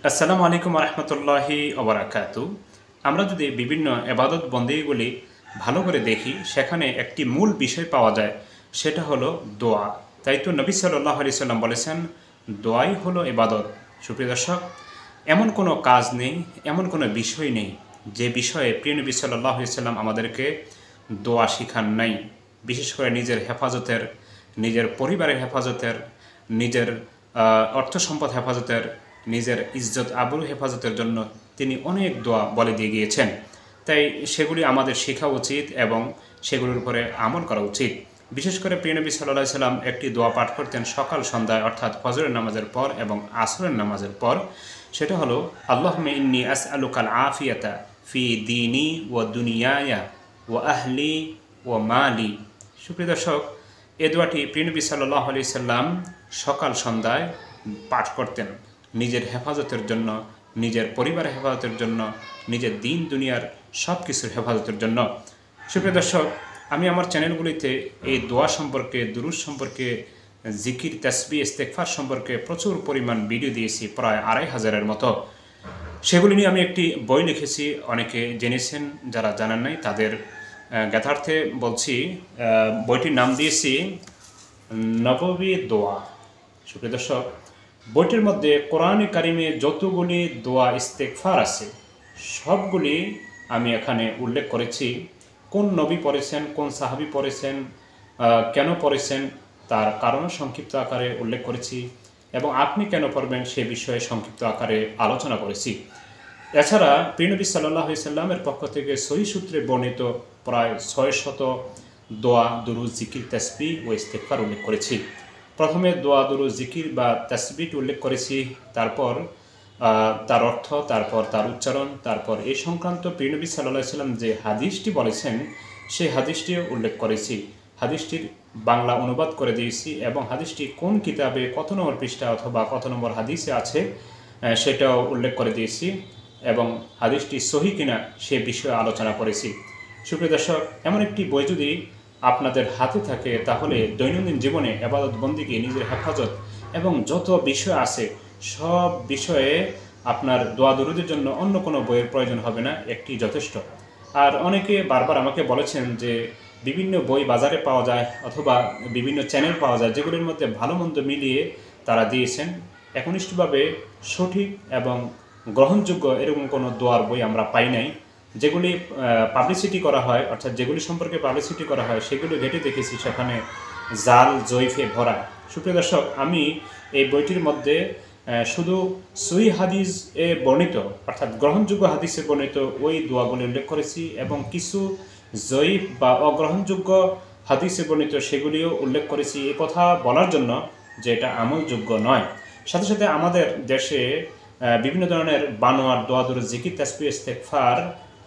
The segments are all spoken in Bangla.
আসসালামু আলাইকুম রহমতুল্লাহি ওবরাকাতু। আমরা যদি বিভিন্ন এবাদত বন্দেগীগুলি ভালো করে দেখি, সেখানে একটি মূল বিষয় পাওয়া যায়, সেটা হলো দোয়া। তাই তো নবী সাল্লাল্লাহু আলাইহি সাল্লাম বলেছেন, দোয়াই হলো ইবাদত। সুপ্রিয় দর্শক, এমন কোনো কাজ নেই, এমন কোনো বিষয় নেই যে বিষয়ে প্রিয় নবী সাল্লাল্লাহু আলাইহি সাল্লাম আমাদেরকে দোয়া শিখান নাই। বিশেষ করে নিজের হেফাজতের, নিজের পরিবারের হেফাজতের, নিজের অর্থ সম্পদ হেফাজতের, নিজের ইজ্জত আবরু হেফাজতের জন্য তিনি অনেক দোয়া বলে দিয়ে গিয়েছেন। তাই সেগুলি আমাদের শেখা উচিত এবং সেগুলোর উপরে আমল করা উচিত। বিশেষ করে প্রিয় নবী সাল্লাল্লাহু আলাইহি সাল্লাম একটি দোয়া পাঠ করতেন সকাল সন্ধ্যায়, অর্থাৎ ফজরের নামাজের পর এবং আসরের নামাজের পর। সেটা হলো, আল্লাহুম্মা ইন্নী আসআলুকাল আফিয়াতা ফি দীনি ওয়া দুনিয়ায়া ওয়া আহলি ওয়া মালি। সুপ্রিয় দর্শক, এ দোয়াটি প্রিয় নবী সাল্লাল্লাহু আলাইহি সাল্লাম সকাল সন্ধ্যায় পাঠ করতেন নিজের হেফাজতের জন্য, নিজের পরিবারের হেফাজতের জন্য, নিজের দিন দুনিয়ার সব কিছুর হেফাজতের জন্য। সুপ্রিয় দর্শক, আমি আমার চ্যানেলগুলিতে এই দোয়া সম্পর্কে, দুরূদ সম্পর্কে, জিকির, তাসবিহ, ইস্তেগফার সম্পর্কে প্রচুর পরিমাণ ভিডিও দিয়েছি, প্রায় 2500-এর মতো। সেগুলি নিয়ে আমি একটি বই লিখেছি, অনেকে জেনেছেন, যারা জানেন নাই তাদের জ্ঞাতার্থে বলছি। বইটির নাম দিয়েছি নববী দোয়া। সুপ্রিয় দর্শক, বইটির মধ্যে কোরআনে কারিমে যতগুলি দোয়া ইস্তেগফার আছে, সবগুলি আমি এখানে উল্লেখ করেছি। কোন নবী পড়েছেন, কোন সাহাবী পড়েছেন, কেন পড়েছেন, তার কারণ সংক্ষিপ্ত আকারে উল্লেখ করেছি এবং আপনি কেন পড়বেন সে বিষয়ে সংক্ষিপ্ত আকারে আলোচনা করেছি। এছাড়া প্রিয় নবী সাল্লাল্লাহু আলাইহি সাল্লামের পক্ষ থেকে সহিহ সূত্রে বর্ণিত প্রায় 600 দোয়া, দুরূদ, জিকির, তাসবিহ ও ইস্তেগফার উল্লেখ করেছি। প্রথমে দোয়া, দুরূদ, জিকির বা তাসবিহ উল্লেখ করেছি, তারপর তার অর্থ, তারপর তার উচ্চারণ, তারপর এই সংক্রান্ত প্রিয় নবী সাল্লাল্লাহু আলাইহি সাল্লাম যে হাদিসটি বলেছেন সেই হাদিসটিও উল্লেখ করেছি। হাদিসটির বাংলা অনুবাদ করে দিয়েছি এবং হাদিসটি কোন কিতাবে কত নম্বর পৃষ্ঠা অথবা কত নম্বর হাদিসে আছে সেটাও উল্লেখ করে দিয়েছি এবং হাদিসটি সহিহ কিনা সে বিষয়ে আলোচনা করেছি। সুপ্রিয় দর্শক, এমন একটি বই যদি আপনাদের হাতে থাকে, তাহলে দৈনন্দিন জীবনে ইবাদত বন্দেগী, নিজের হেফাজত এবং যত বিষয় আছে সব বিষয়ে আপনার দোয়া দুরূদের জন্য অন্য কোনো বইয়ের প্রয়োজন হবে না, একটি যথেষ্ট। আর অনেকে বারবার আমাকে বলেছেন যে বিভিন্ন বই বাজারে পাওয়া যায় অথবা বিভিন্ন চ্যানেল পাওয়া যায়, যেগুলির মধ্যে ভালো মন্দ মিলিয়ে তারা দিয়েছেন। একনিষ্ঠভাবে সঠিক এবং গ্রহণযোগ্য এরকম কোনো দোয়ার বই আমরা পাই নাই। যেগুলি পাবলিসিটি করা হয়, অর্থাৎ যেগুলি সম্পর্কে পাবলিসিটি করা হয়, সেগুলি ঘেটে দেখেছি সেখানে জাল জয়ফে ভরা। সুপ্রিয় দর্শক, আমি এই বইটির মধ্যে শুধু সহিহ হাদিস এ বর্ণিত, অর্থাৎ গ্রহণযোগ্য হাদিসে বর্ণিত ওই দোয়াগুলি উল্লেখ করেছি এবং কিছু জয়ীফ বা অগ্রহণযোগ্য হাদিসে বর্ণিত সেগুলিও উল্লেখ করেছি, এ কথা বলার জন্য যে এটা আমলযোগ্য নয়। সাথে সাথে আমাদের দেশে বিভিন্ন ধরনের বানোয়ার দোয়া, দুরূদ, জিকির, তাসবিহ, ইস্তেগফার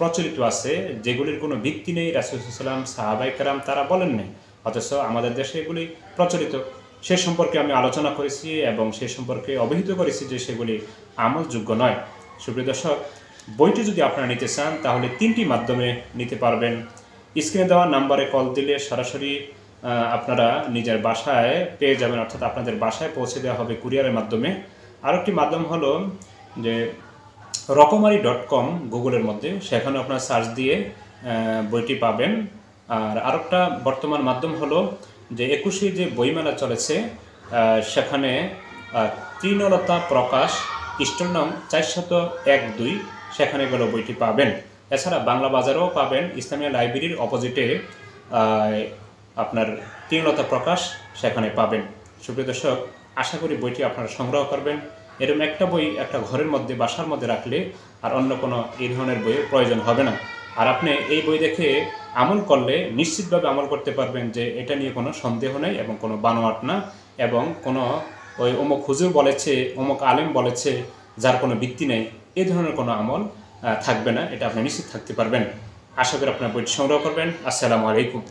প্রচলিত আছে, যেগুলির কোনো ভিত্তি নেই। রাসূল সাল্লাল্লাহু আলাইহি ওয়াসাল্লাম, সাহাবায়ে কেরাম তারা বলেন নাই, অথচ আমাদের দেশে এগুলি প্রচলিত। সে সম্পর্কে আমি আলোচনা করেছি এবং সে সম্পর্কে অবহিত করেছি যে সেগুলি আমলযোগ্য নয়। সুপ্রিয় দর্শক, বইটি যদি আপনারা নিতে চান তাহলে 3টি মাধ্যমে নিতে পারবেন। স্ক্রিনে দেওয়া নাম্বারে কল দিলে সরাসরি আপনারা নিজের বাসায় পেয়ে যাবেন, অর্থাৎ আপনাদের বাসায় পৌঁছে দেওয়া হবে কুরিয়ারের মাধ্যমে। আরেকটি মাধ্যম হলো যে রকমারি.com, গুগলের মধ্যে, সেখানে আপনারা সার্চ দিয়ে বইটি পাবেন। আর আরেকটা বর্তমান মাধ্যম হলো যে 21শে যে বইমেলা চলেছে, সেখানে তৃণলতা প্রকাশ, স্টল নং 401-2, সেখানে গেলে বইটি পাবেন। এছাড়া বাংলা বাজারেও পাবেন, ইসলামিয়া লাইব্রেরির অপোজিটে আপনার তৃণলতা প্রকাশ, সেখানে পাবেন। সুপ্রিয় দর্শক, আশা করি বইটি আপনারা সংগ্রহ করবেন। এরকম একটা বই একটা ঘরের মধ্যে, বাসার মধ্যে রাখলে আর অন্য কোনো এই ধরনের বইয়ের প্রয়োজন হবে না। আর আপনি এই বই দেখে আমল করলে নিশ্চিতভাবে আমল করতে পারবেন যে এটা নিয়ে কোনো সন্দেহ নেই এবং কোনো বানোয়াট না, এবং কোনো ওই অমুক হুজুর বলেছে, অমুক আলেম বলেছে, যার কোনো ভিত্তি নেই, এই ধরনের কোনো আমল থাকবে না, এটা আপনি নিশ্চিত থাকতে পারবেন। আশা করি আপনার বইটি সংগ্রহ করবেন। আসসালামু আলাইকুম।